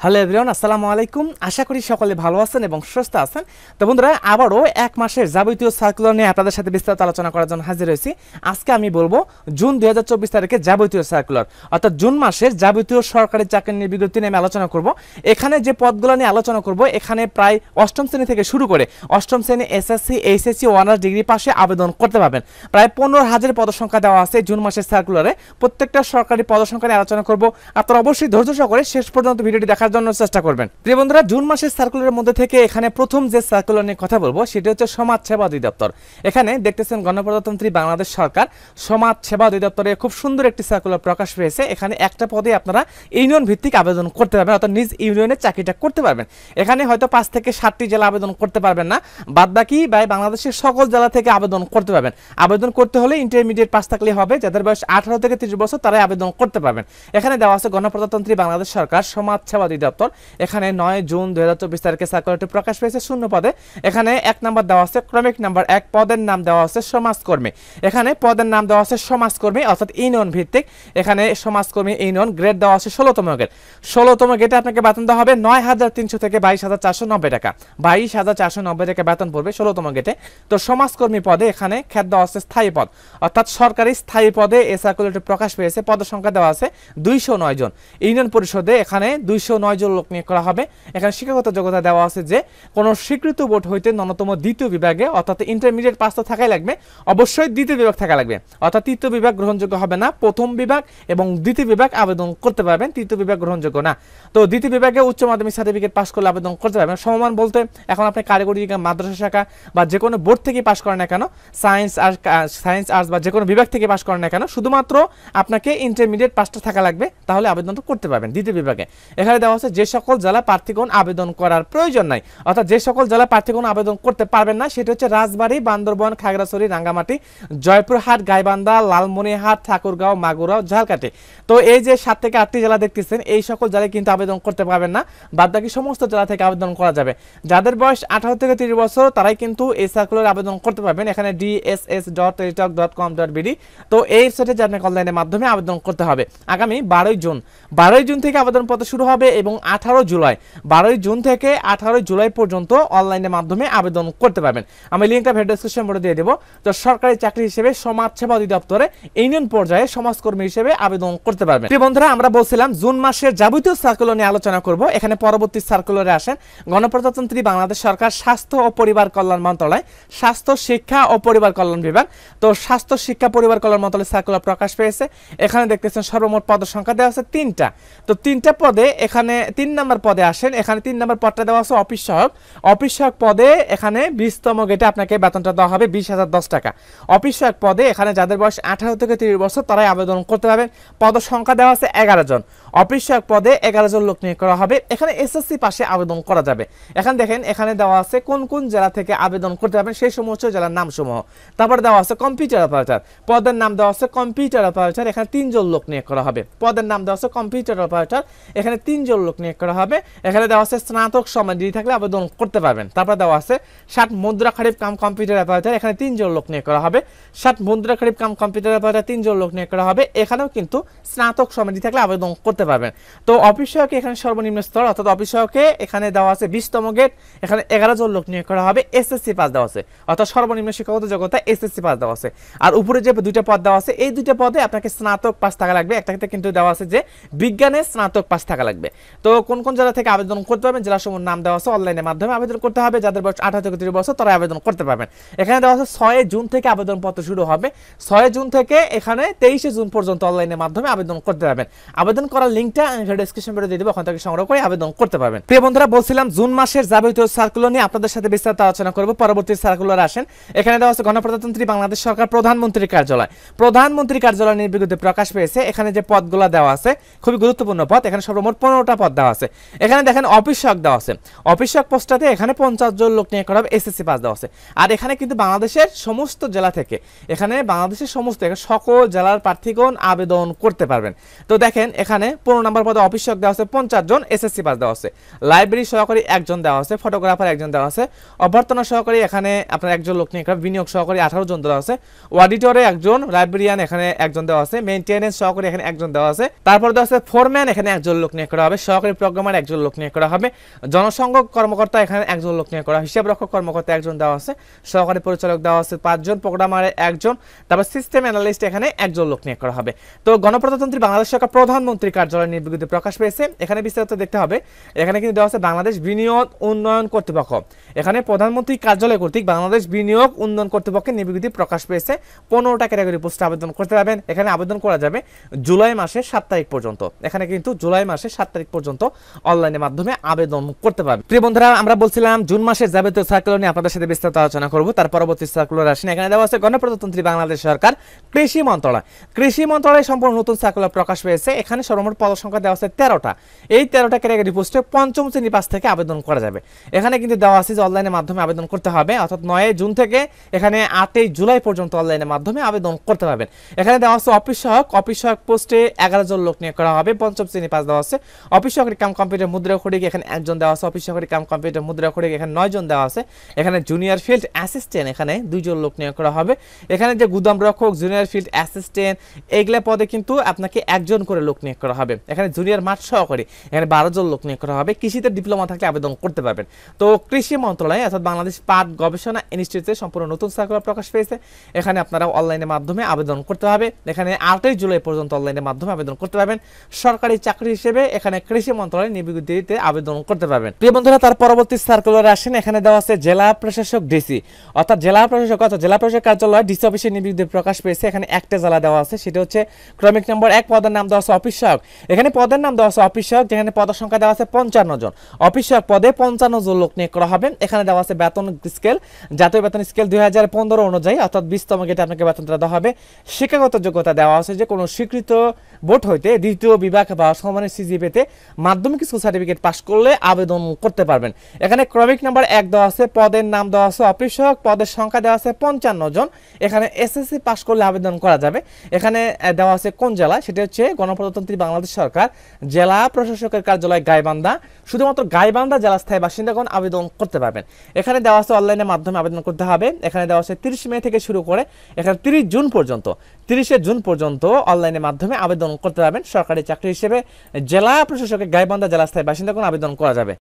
Hello everyone, আসসালামু আলাইকুম। আশা করি সকলে ভালো আছেন এবং সুস্থ আছেন। তো বন্ধুরা, আবারও এক মাসের যাবতীয় সার্কুলার নিয়ে আপনাদের সাথে বিস্তারিত আলোচনা করার জন্য হাজির হয়েছি। আজকে আমি বলবো জুন 2024 তারিখে যাবতীয় সার্কুলার, অর্থাৎ জুন মাসের যাবতীয় সরকারি চাকরি নিয়ে বিজ্ঞপ্তি নিয়ে আমি আলোচনা করব। এখানে যে পদগুলো নিয়ে আলোচনা করব, এখানে প্রায় অষ্টম শ্রেণী থেকে শুরু করে অষ্টম শ্রেণী এসএসসি, এইচএসসি, অনার্স ডিগ্রি পাশে আবেদন করতে পারবেন। প্রায় 15,000 পদসংখ্যা দেওয়া আছে জুন মাসের সার্কুলারে। প্রত্যেকটা সরকারি পদসংখ্যা নিয়ে আলোচনা করব। আপনারা অবশ্যই ধৈর্য সহকারে শেষ পর্যন্ত ভিডিওটি দেখার জন্য চেষ্টা করবেন। প্রিয় বন্ধুরা, জুন মাসের সার্কুলারের মধ্যে থেকে এখানে প্রথম যে সার্কুলার নিয়ে কথা বলবো সেটা হচ্ছে সমাজ সেবা অধিদপ্তর। এখানে দেখতেছেন গণপ্রজাতন্ত্রী বাংলাদেশ সরকার সমাজ সেবা অধিদপ্তরে খুব সুন্দর একটি সার্কুলার প্রকাশ পেয়েছে। এখানে একটা পদে আপনারা ইউনিয়ন ভিত্তিক আবেদন করতে পারবেন, অর্থাৎ নিজ ইউনিয়নের চাকরিটা করতে পারবেন। এখানে হয়তো 5 থেকে 7টি জেলা আবেদন করতে পারবেন না, বাদবাকি বাংলাদেশের সকল জেলা থেকে আবেদন করতে পারবেন। আবেদন করতে হলে ইন্টারমিডিয়েট পাস থাকলে হবে। যাদের বয়স 18 থেকে 30 বছর তারাই আবেদন করতে পারবেন। এখানে দেওয়া আছে গণপ্রজাতন্ত্রী বাংলাদেশ সরকার সমাজ সেবা অধিদপ্তর। এখানে 9 জুন 2024 তারিখে সার্কুলারটি প্রকাশ পেয়েছে। 0 পদে এখানে 1 নাম্বার দেওয়া আছে ক্রমিক নাম্বার 1, পদের নাম দেওয়া আছে সমাজকর্মী। এখানে পদের নাম দেওয়া আছে সমাজকর্মী, অর্থাৎ ইউনিয়ন ভিত্তিক। এখানে সমাজকর্মী ইউনিয়ন, গ্রেড দেওয়া আছে 16তম গ্রেড। 16তম গ্রেডে আপনাকে বেতন দেওয়া হবে 9,300 থেকে 22,490 টাকা। 22,490 টাকা বেতন পড়বে 16তম গ্রেডে। তো সমাজকর্মী পদে এখানে খ্যাত দেওয়া আছে স্থায়ী পদ, অর্থাৎ সরকারি স্থায়ী পদে এই সার্কুলারটি প্রকাশ পেয়েছে। পদের সংখ্যা দেওয়া আছে 209 জন। ইউনিয়ন পরিষদে এখানে 209 জন লোক নিয়োগ করা হবে। এখানে শিক্ষাগত যোগ্যতা দেওয়া আছে যে কোনো স্বীকৃত বোর্ড হইতে ন্যূনতম দ্বিতীয় বিভাগে, অর্থাৎ ইন্টারমিডিয়েট পাস তো থাকাই লাগবে, অবশ্যই দ্বিতীয় বিভাগ থাকা লাগবে। অর্থাৎ তৃতীয় বিভাগ গ্রহণযোগ্য হবে না। প্রথম বিভাগ এবং দ্বিতীয় বিভাগ আবেদন করতে পারবেন, তৃতীয় বিভাগ গ্রহণযোগ্য না। তো দ্বিতীয় বিভাগে উচ্চ মাধ্যমিক সার্টিফিকেট পাস করলে আবেদন করতে পারবেন। সমমান বলতে এখন আপনি কারিগরি মাদ্রাসা শাখা বা যে কোনো বোর্ড থেকে পাস করেন না কেন, সায়েন্স আর্টস বা যে কোনো বিভাগ থেকে পাস করেন না কেন, শুধুমাত্র আপনাকে ইন্টারমিডিয়েট পাসটা থাকা লাগবে, তাহলে আবেদন করতে পারবেন দ্বিতীয় বিভাগে। এখানে দেওয়া আছে যে সকল জেলা প্রার্থীগণ আবেদন করার প্রয়োজন নাই, অর্থাৎ যে সকল জেলা প্রার্থীগণ আবেদন করতে পারবেন না সেটা হচ্ছে রাজবাড়ী, বান্দরবান, খাগড়াছড়ি, রাঙ্গামাটি, জয়পুরহাট, গাইবান্ধা, লালমনিরহাট, ঠাকুরগাঁও, মাগুরা, ঝালকাঠি। তো এই যে 7 থেকে 8টি জেলা দেখতেছেন, এই সকল জেলায় কিন্তু আবেদন করতে পারবেন না। বাদবাকি সমস্ত জেলা থেকে আবেদন করা যাবে। যাদের বয়স 18 থেকে 30 বছর তারাই কিন্তু এই সার্কুলারে আবেদন করতে পারবেন। এখানে dss.teletalk.com.bd। তো এই ওয়েবসাইটে যে আপনাকে অনলাইনের মাধ্যমে আবেদন করতে হবে। আগামী 12 জুন থেকে আবেদনপত্র শুরু হবে এবং 18 জুলাই 12 জুন থেকে 18 জুলাই পর্যন্ত অনলাইনের মাধ্যমে আবেদন করতে পারবেন। আমি লিঙ্কটা ভিডিও ডেসক্রিপশন বোর্ডে দিয়ে দেবো। তো সরকারি চাকরি হিসেবে সমাজ সেবা অধিদপ্তরে ইউনিয়ন পর্যায়ে সমাজকর্মী হিসেবে আবেদন করতে পারবেন। প্রিয় বন্ধুরা, আমরা বলছিলাম জুন মাসের যাবতীয় সার্কুলার নিয়ে আলোচনা করব। এখানে পরবর্তী সার্কুলারে আসেন গণপ্রজাতন্ত্রী বাংলাদেশ সরকার স্বাস্থ্য ও পরিবার কল্যাণ মন্ত্রণালয়, স্বাস্থ্য, শিক্ষা ও পরিবার কল্যাণ বিভাগ। তো স্বাস্থ্য, শিক্ষা, পরিবার কল্যাণ মন্ত্রণালয় সার্কুলার প্রকাশ পেয়েছে। এখানে দেখতেছেন সর্বমোট পদের সংখ্যা দেওয়া আছে 3টা। তো 3টা পদে এখানে 3 নম্বর পদে আসেন। এখানে 3 নম্বর পদটা দেওয়া আছে অফিস সহায়ক। অফিস সহায়ক পদে এখানে 20তম গ্রেডে আপনাকে বেতনটা দেওয়া হবে 20,010 টাকা। অফিস সহায়ক পদে এখানে যাদের বয়স 18 থেকে 30 বছর তারাই আবেদন করতে পারবেন। পদ সংখ্যা দেওয়া আছে 11 জন। অফিস সহায়ক পদে 11 জন লোক নিয়োগ করা হবে। এখানে এসএসসি পাশে আবেদন করা যাবে। এখন দেখেন এখানে দেওয়া আছে কোন কোন জেলা থেকে আবেদন করতে পারবেন সেই সমস্ত জেলার নাম সমূহ। তারপর দেওয়া আছে কম্পিউটার অপারেটর, পদের নাম দেওয়া আছে কম্পিউটার অপারেটর। এখানে 3 জন লোক নিয়োগ করা হবে। পদের নাম দেওয়া আছে কম্পিউটার অপারেটর। এখানে 3 জন লোক নিয়োগ করা হবে। এখানে দেওয়া আছে স্নাতক সমান ডিগ্রি থাকলে আবেদন করতে পারবেন। তারপর দেওয়া আছে 60 মুদ্রা খরিফ কাম কম্পিউটার অপারেটর। এখানে 3 জন লোক নিয়োগ করা হবে। 60 মুদ্রা খরিফ কাম কম্পিউটার অপারেটর 3 জন লোক নিয়োগ করা হবে। এখানেও কিন্তু স্নাতক সমান ডিগ্রি থাকলে আবেদন করতে পারবেন। তো অফিস সহায়কে এখানে সর্বনিম্ন স্তর, অর্থাৎ অফিস সহায়কে এখানে দেওয়া আছে 20তম গ্রেড। এখানে 11 জন লোক নিয়োগ করা হবে। এসএসসি পাস দেওয়া আছে, অর্থাৎ সর্বনিম্ন শিক্ষাগত যোগ্যতা এসএসসি পাস দেওয়া আছে। আর উপরে যে 2টা পদ দেওয়া আছে, এই 2টা পদে আপনাকে স্নাতক পাস থাকা লাগবে। একটাতে কিন্তু দেওয়া আছে যে বিজ্ঞানে স্নাতক পাস থাকা লাগবে। তো কোন কোন জেলা থেকে আবেদন করতে পারবেন জেলা সমূহের নাম দেওয়া আছে। অনলাইনের মাধ্যমে আবেদন করতে হবে। যাদের বয়স 18 থেকে 30 বছর তারা আবেদন করতে পারবেন। এখানে দেওয়া আছে 6 জুন থেকে আবেদনপত্র শুরু হবে। 6 জুন থেকে এখানে 23 জুন পর্যন্ত অনলাইনের মাধ্যমে আবেদন করতে পারবেন। আবেদন করার লিঙ্কটা আমি ভিডিও ডেসক্রিপশন বক্সে দিয়ে দেব, ওখান থেকে সংগ্রহ করে আবেদন করতে পারবেন। প্রিয় বন্ধুরা, বলছিলাম জুন মাসের যাবতীয় সার্কুলার নিয়ে আপনাদের সাথে বিস্তারিত আলোচনা করব। পরবর্তী সার্কুলার আসেন। এখানে দেওয়া আছে গণপ্রজাতন্ত্রী বাংলাদেশ সরকার প্রধানমন্ত্রী কার্যালয়। প্রধানমন্ত্রী কার্যালয় নিয়ে বিজ্ঞপ্তি প্রকাশ পেয়েছে। এখানে যে পদগুলো দেওয়া আছে খুবই গুরুত্বপূর্ণ পদ। এখানে সর্বমোট 15টা পদ দেওয়া আছে। এখানে দেখেন অফিস সহায়ক দেওয়া আছে। অফিস সহায়ক পোস্টটাতে এখানে 50 জন লোক নিয়োগ করা হবে। এসএসসি পাস দেওয়া আছে। আর এখানে কিন্তু বাংলাদেশের সমস্ত জেলা থেকে, এখানে বাংলাদেশের সমস্ত সকল জেলার প্রার্থীগণ আবেদন করতে পারবেন। তো দেখেন এখানে 15 নম্বর পদে অফিস সহায়ক দেওয়া আছে 50 জন, এসএসসি পাস দেওয়া আছে। লাইব্রেরি সহকারী একজন দেওয়া আছে, ফটোগ্রাফার একজন দেওয়া আছে, অভ্যর্থনা সহকারী এখানে আপনার একজন লোক নিয়োগ করা, বিনিয়োগ সহকারী 18 জন দেওয়া আছে, অডিটরে একজন, লাইব্রেরিয়ান এখানে একজন দেওয়া আছে, মেইনটেনেন্স সহকারী এখানে একজন দেওয়া আছে, তারপর দেওয়া আছে ফোরম্যান এখানে একজন লোক নিয়োগ করা হবে, সহকারী প্রোগ্রামার একজন লোক নিয়োগ করা হবে, জনসংযোগ কর্মকর্তা এখানে একজন লোক নিয়োগ করা, হিসাব রক্ষক কর্মকর্তা একজন দেওয়া আছে, সহকারী পরিচালক দেওয়া আছে 5 জন, প্রোগ্রামার একজন, তারপর সিস্টেম অ্যানালিস্ট এখানে একজন লোক নিয়োগ করা হবে। তো গণপ্রজাতন্ত্রী বাংলাদেশ সরকার প্রধানমন্ত্রী কার্যালয় নিয়োগ বিজ্ঞপ্তি প্রকাশ পেয়েছে। এখানে বিস্তারিত দেখতে হবে। এখানে কিন্তু দেওয়া আছে বাংলাদেশ বিনিয়োগ উন্নয়ন কর্তৃপক্ষ, এখানে প্রধানমন্ত্রী কার্যালয় কর্তৃক বাংলাদেশ বিনিয়োগ উন্নয়ন কর্তৃপক্ষের নিয়োগ বিজ্ঞপ্তি প্রকাশ পেয়েছে। 15টা ক্যাটাগরি পোস্টে আবেদন করতে পারবেন। এখানে আবেদন করা যাবে জুলাই মাসের 7 তারিখ পর্যন্ত। এখানে কিন্তু জুলাই মাসের 7 তারিখ পর্যন্ত অনলাইনের মাধ্যমে আবেদন করতে পারবেন। প্রিয় বন্ধুরা, আমরা বলছিলাম জুন মাসের যাবতীয় সার্কুলার নিয়ে আপনাদের সাথে বিস্তারিত আলোচনা করব। তার পরবর্তী সার্কুলার আসেন। এখানে দেওয়া আছে গণপ্রজাতন্ত্রী বাংলাদেশ সরকার কৃষি মন্ত্রণালয়। কৃষি মন্ত্রণালয় সম্পূর্ণ নতুন সার্কুলার প্রকাশ পেয়েছে। এখানে সর্বমোট পদ সংখ্যা দেওয়া আছে 13টা। এই 13টা ক্যাটাগরি পোস্টে 5ম শ্রেণী পাস থেকে আবেদন করা যাবে। এখানে কিন্তু দেওয়া আছে যে অনলাইনের মাধ্যমে আবেদন করতে হবে, অর্থাৎ 9 জুন থেকে এখানে 8 জুলাই পর্যন্ত অনলাইনের মাধ্যমে আবেদন করতে পারবেন। এখানে দেওয়া আছে অফিস সহায়ক পোস্টে 11 জন লোক নিয়োগ করা হবে। 5ম শ্রেণী পাস দেওয়া আছে। অফিস সহকারী কাম কম্পিউটার মুদ্রা খড়িক এখানে একজন দেওয়া আছে। অফিস সহকারী কাম কম্পিউটার মুদ্রা খড়িক এখানে 9 জন দেওয়া আছে। এখানে জুনিয়র ফিল্ড অ্যাসিস্ট্যান্ট এখানে 2 জন লোক নিয়োগ করা হবে। এখানে যে গুদাম রক্ষক, জুনিয়র ফিল্ড অ্যাসিস্ট্যান্ট এইগুলা পদে কিন্তু আপনাকে একজন করে লোক নিয়োগ করা হবে। এখানে জুনিয়র মাঠ সহকারী এখানে 12 জন লোক নিয়োগ করা হবে। কৃষিতে ডিপ্লোমা থাকলে আবেদন করতে পারবেন। তো কৃষি মন্ত্রণালয় অর্থাৎ বাংলাদেশ পাট গবেষণা ইনস্টিটিউটে সম্পূর্ণ নতুন সার্কুলার প্রকাশ পেয়েছে। এখানে আপনারা অনলাইনের মাধ্যমে আবেদন করতে হবে। এখানে 8 জুলাই পর্যন্ত অনলাইনের মাধ্যমে আবেদন করতে পারবেন। সরকারি চাকরি হিসেবে এখানে কৃষি মন্ত্রণালয় নিয়োগ বিজ্ঞপ্তিতে আবেদন করতে পারবেন। প্রিয় বন্ধুরা, তার পরবর্তী সার্কুলার আসেন। এখানে দেওয়া আছে জেলা প্রশাসক ডিসি অর্থাৎ জেলা প্রশাসক কার্যালয় ডিসি অফিসের নিয়োগ বিজ্ঞপ্তি প্রকাশ পেয়েছে। এখানে একটা জেলা দেওয়া আছে, সেটা হচ্ছে ক্রমিক নম্বর 1 পদের নাম দেওয়া আছে অফিস সহায়ক। এখানে পদের নাম দেওয়া আছে অফিস সহায়ক, যেখানে পদের সংখ্যা দেওয়া আছে 55 জন। অফিস সহায়ক পদে 55 জন লোক নিয়োগ করা হবে। এখানে দেওয়া আছে বেতন স্কেল, জাতীয় বেতন স্কেল 2015 অনুযায়ী অর্থাৎ 20তম গেটে আপনাকে বেতনটা দেওয়া হবে। শিক্ষাগত যোগ্যতা দেওয়া আছে যে কোনো স্বীকৃত বোর্ড হইতে দ্বিতীয় বিভাগ বা সমানের সিজিপিতে মাধ্যমিক স্কুল সার্টিফিকেট পাস করলে আবেদন করতে পারবেন। এখানে ক্রমিক নাম্বার 1 দেওয়া আছে, পদের নাম দেওয়া আছে অফিস সহায়ক, পদের সংখ্যা দেওয়া আছে 55 জন। এখানে এসএসসি পাস করলে আবেদন করা যাবে। এখানে দেওয়া আছে কোন জেলা, সেটা হচ্ছে গণপ্রজাতন্ত্রী বাংলাদেশ সরকার জেলা প্রশাসকের কার্যালয় গাইবান্ধা। শুধুমাত্র গাইবান্ধা জেলা স্থায়ী বাসিন্দাগণ আবেদন করতে পারবেন। এখানে দেওয়া আছে অনলাইনের মাধ্যমে আবেদন করতে হবে। এখানে দেওয়া আছে 30 মে থেকে শুরু করে এখানে 30 জুন পর্যন্ত, 30 জুন পর্যন্ত অনলাইনের মাধ্যমে আবেদন করতে পারবেন। সরকারি চাকরি হিসেবে জেলা প্রশাসকের গাইবান্ধা জেলা স্থায়ী বাসিন্দাগণ আবেদন করা যাবে।